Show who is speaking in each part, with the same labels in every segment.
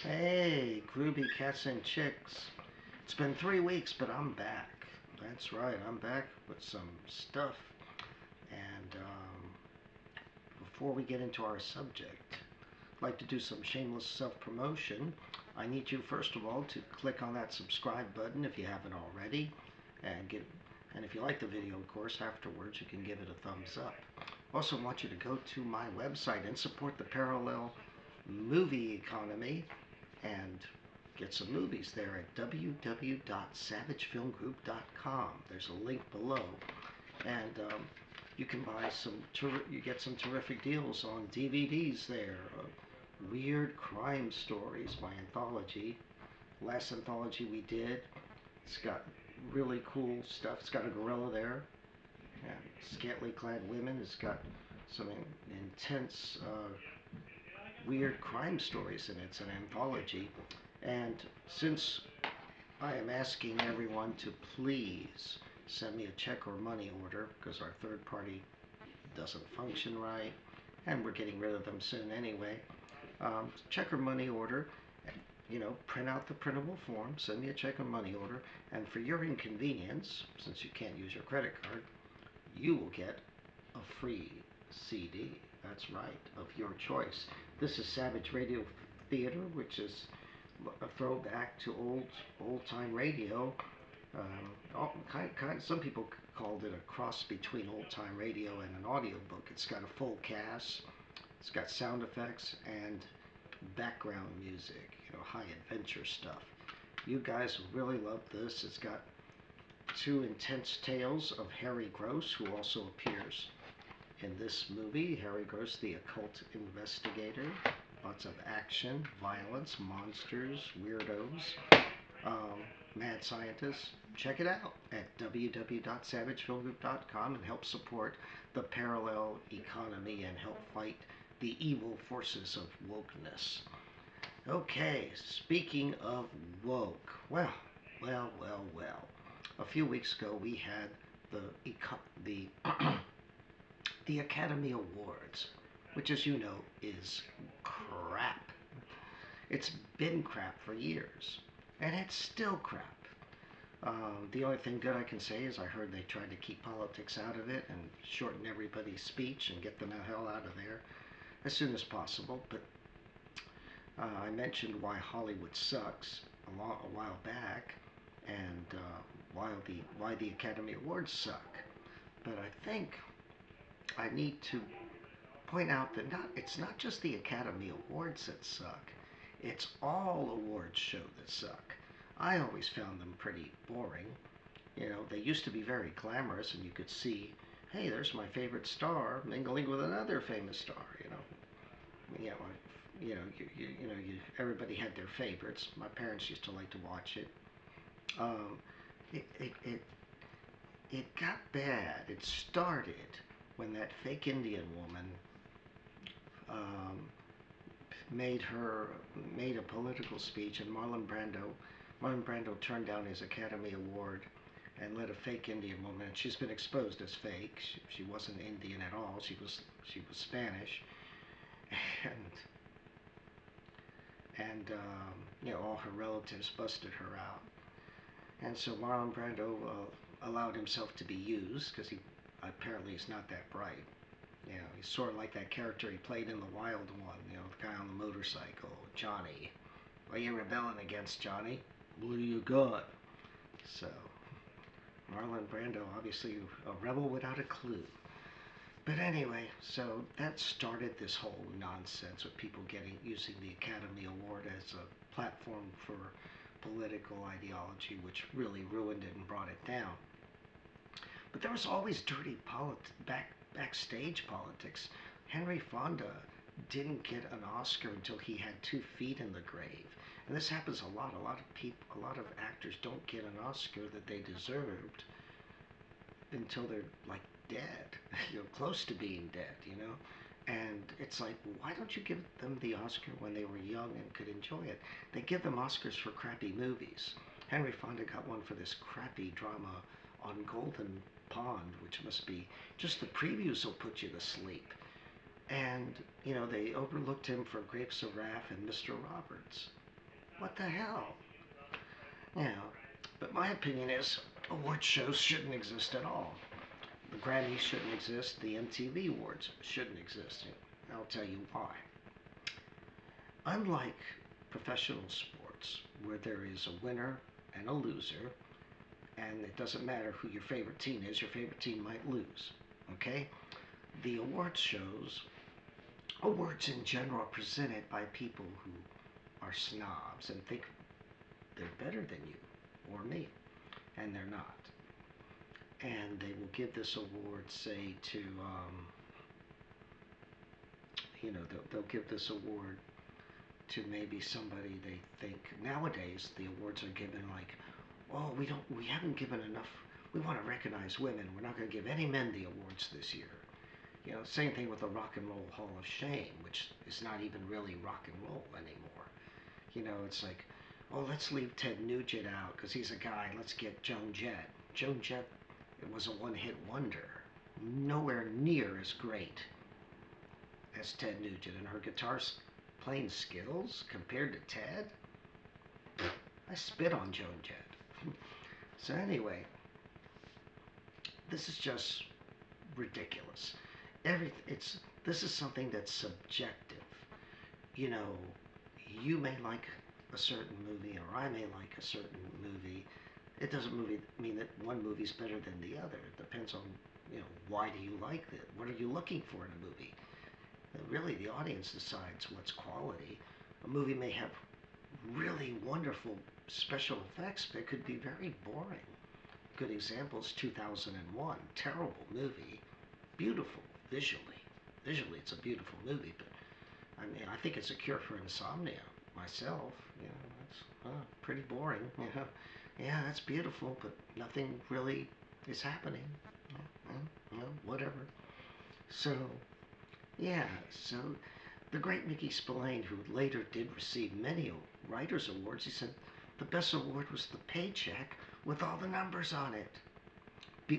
Speaker 1: Hey, groovy cats and chicks. It's been 3 weeks, but I'm back. That's right, I'm back with some stuff. And before we get into our subject, I'd like to do some shameless self promotion. I need you, first of all, to click on that subscribe button if you haven't already. And, give, and if you like the video, of course, afterwards, you can give it a thumbs up. Also, want you to go to my website and support the parallel movie economy and get some movies there at www.savagefilmgroup.com. There's a link below, and you can buy you get some terrific deals on DVDs there. Weird Crime Stories by Anthology. Last anthology we did, it's got really cool stuff. It's got a gorilla there, and scantily clad women. It's got some intense weird crime stories in it. It's an anthology. And since I am asking everyone to please send me a check or money order because our third party doesn't function right, and we're getting rid of them soon anyway. Check or money order, print out the printable form, send me a check or money order, and for your inconvenience, since you can't use your credit card, you will get a free CD. That's right, of your choice. This is Savage Radio Theater, which is a throwback to old time radio. Some people called it a cross between old time radio and an audiobook. It's got a full cast, it's got sound effects and background music, high adventure stuff. You guys will really love this. It's got two intense tales of Harry Gross, who also appears in this movie. Harry Gross, the occult investigator. Lots of action, violence, monsters, weirdos, mad scientists. Check it out at www.savagefilmgroup.com and help support the parallel economy and help fight the evil forces of wokeness. Okay, speaking of woke, well. A few weeks ago we had the the Academy Awards, which, as you know, is crap. It's been crap for years, and it's still crap. The only thing good I can say is I heard they tried to keep politics out of it and shorten everybody's speech and get them the hell out of there as soon as possible. But I mentioned why Hollywood sucks a while back, and why the Academy Awards suck. But I think I need to point out that it's not just the Academy Awards that suck. It's all awards show that suck. I always found them pretty boring. They used to be very glamorous, and you could see, hey, there's my favorite star mingling with another famous star. Everybody had their favorites. My parents used to like to watch it. Um, it, it, it, it got bad. It started when that fake Indian woman um, made a political speech, and Marlon Brando turned down his Academy Award and let a fake Indian woman. And she's been exposed as fake. She wasn't Indian at all. She was Spanish, and all her relatives busted her out. And so Marlon Brando allowed himself to be used because he apparently is not that bright. He's sort of like that character he played in The Wild One, the guy on the motorcycle, Johnny. What are you rebelling against, Johnny? What do you got? So, Marlon Brando, obviously a rebel without a clue. But anyway, so that started this whole nonsense with people using the Academy Award as a platform for political ideology, which really ruined it and brought it down. But there was always dirty backstage politics. Henry Fonda didn't get an Oscar until he had 2 feet in the grave. And this happens a lot. A lot of actors don't get an Oscar that they deserved until they're like dead, close to being dead, And it's like, why don't you give them the Oscar when they were young and could enjoy it? They give them Oscars for crappy movies. Henry Fonda got one for this crappy drama on Golden Pond, which must be, just the previews will put you to sleep. And, they overlooked him for Grapes of Wrath and Mr. Roberts. What the hell? You know, but my opinion is award shows shouldn't exist at all. The Grammys shouldn't exist. The MTV Awards shouldn't exist. And I'll tell you why. Unlike professional sports, where there is a winner and a loser, and it doesn't matter who your favorite team is, your favorite team might lose. Okay? The awards shows, awards in general, are presented by people who are snobs and think they're better than you or me, and they're not. And they will give this award, say, to, they'll give this award to maybe somebody they think. Nowadays the awards are given like, oh, we haven't given enough, we want to recognize women, we're not going to give any men the awards this year. Same thing with the Rock and Roll Hall of Shame, which is not even really rock and roll anymore. It's like, oh, let's leave Ted Nugent out because he's a guy, let's get Joan Jett. Joan Jett, it was a one-hit wonder, nowhere near as great as Ted Nugent, and her guitar playing skills compared to Ted, I spit on Joan Jett. So anyway, this is just ridiculous. This is something that's subjective. You may like a certain movie, or I may like a certain movie. It doesn't mean that one movie's better than the other. It depends on, why do you like it? What are you looking for in a movie? Really, the audience decides what's quality. A movie may have really wonderful special effects, but it could be very boring. Good example is 2001. Terrible movie. Beautiful visually. Visually, it's a beautiful movie, but I think it's a cure for insomnia. Myself, that's pretty boring. Yeah, that's beautiful, but nothing really is happening. Whatever. So, yeah, so the great Mickey Spillane, who later did receive many writers' awards, he said the best award was the paycheck with all the numbers on it.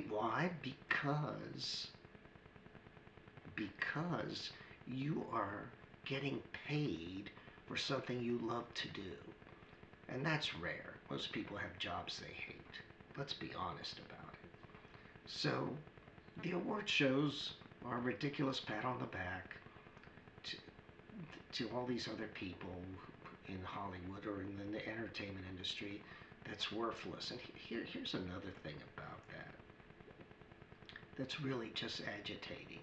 Speaker 1: Why? Because you are getting paid for something you love to do. And that's rare. Most people have jobs they hate. Let's be honest about it. So, the award shows are a ridiculous pat on the back to all these other people in Hollywood or in the entertainment industry that's worthless. And here's another thing about that that's really just agitating.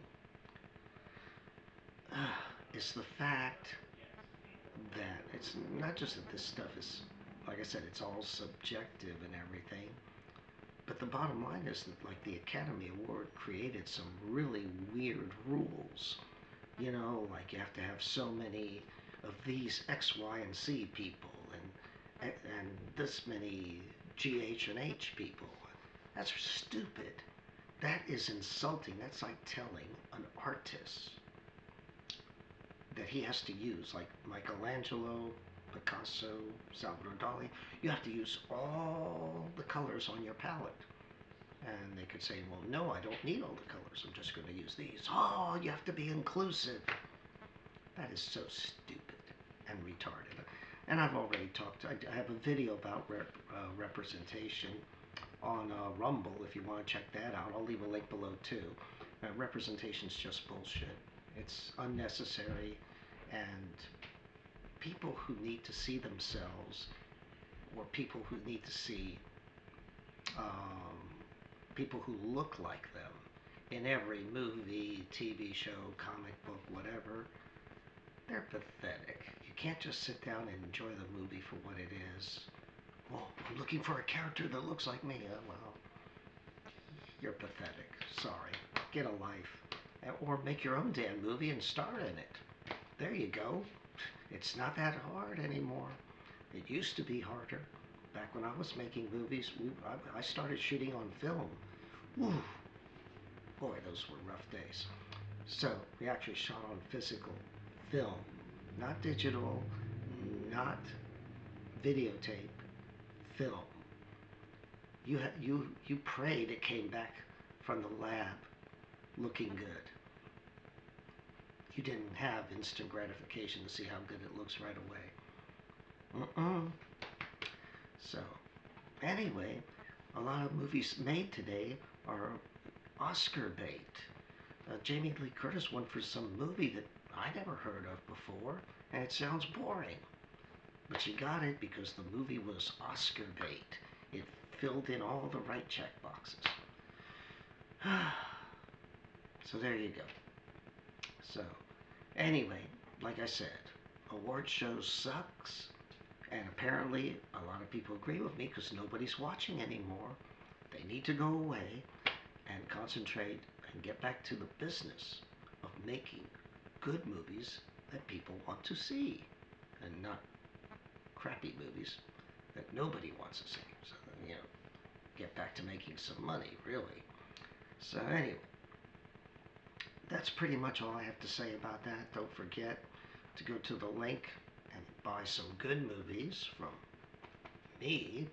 Speaker 1: Is the fact that it's not just that this stuff is, like I said, it's all subjective and everything, but the bottom line is that, like, the Academy Award created some really weird rules. Like you have to have so many of these X, Y, and Z people, and this many G, H, and H people. That's stupid. That is insulting. That's like telling an artist that he has to use, like Michelangelo, Picasso, Salvador Dali, you have to use all the colors on your palette. And they could say, well, no, I don't need all the colors. I'm just going to use these. Oh, you have to be inclusive. That is so stupid and retarded. And I've already talked, I have a video about representation on Rumble, if you want to check that out. I'll leave a link below too. Representation's just bullshit. It's unnecessary, and people who need to see themselves, or people who need to see people who look like them in every movie, TV show, comic book, whatever, they're pathetic. You can't just sit down and enjoy the movie for what it is. Well, I'm looking for a character that looks like me. Well, you're pathetic. Sorry. Get a life. Or make your own damn movie and star in it. There you go. It's not that hard anymore. It used to be harder. Back when I was making movies, I started shooting on film. Whew. Boy, those were rough days. So, we actually shot on physical film. Not digital, not videotape, film. You prayed it came back from the lab looking good. You didn't have instant gratification to see how good it looks right away. Mm-mm. So, anyway, a lot of movies made today are Oscar bait. Jamie Lee Curtis won for some movie that I never heard of before, and it sounds boring. But she got it because the movie was Oscar bait. It filled in all the right check boxes. So there you go. So, anyway, like I said, award shows sucks. And apparently a lot of people agree with me because nobody's watching anymore. They need to go away and concentrate and get back to the business of making good movies that people want to see and not crappy movies that nobody wants to see. So, get back to making some money, really. So anyway, that's pretty much all I have to say about that. Don't forget to go to the link and buy some good movies from me,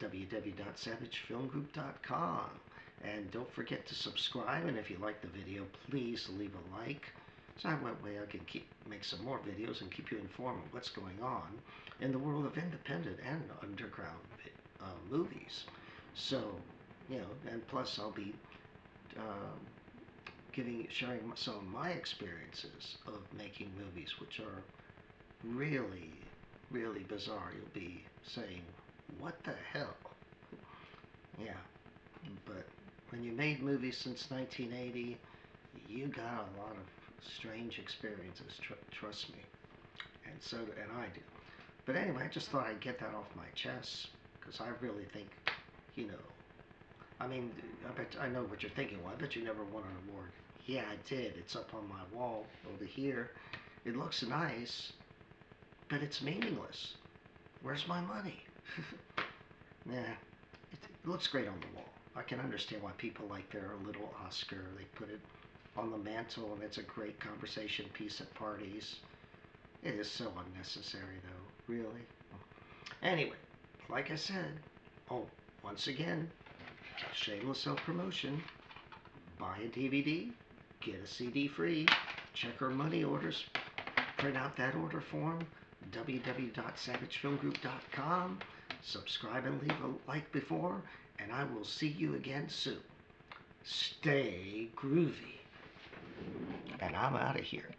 Speaker 1: www.savagefilmgroup.com. And don't forget to subscribe, and if you like the video, please leave a like. So that way I can make some more videos and keep you informed of what's going on in the world of independent and underground movies. So, and plus I'll be sharing some of my experiences of making movies, which are really, really bizarre. You'll be saying, what the hell? Yeah, but when you made movies since 1980, you got a lot of strange experiences, trust me. And I do. But anyway, I just thought I'd get that off my chest, because I really think, I mean, I know what you're thinking. Well, I bet you never won an award. Yeah, I did. It's up on my wall over here. It looks nice, but it's meaningless. Where's my money? Nah, it looks great on the wall. I can understand why people like their little Oscar. They put it on the mantle, and it's a great conversation piece at parties. It is so unnecessary, though, really. Anyway, like I said, once again, shameless self-promotion. Buy a DVD, get a CD free, check our money orders, print out that order form, www.savagefilmgroup.com, subscribe and leave a like before, and I will see you again soon. Stay groovy. And I'm out of here.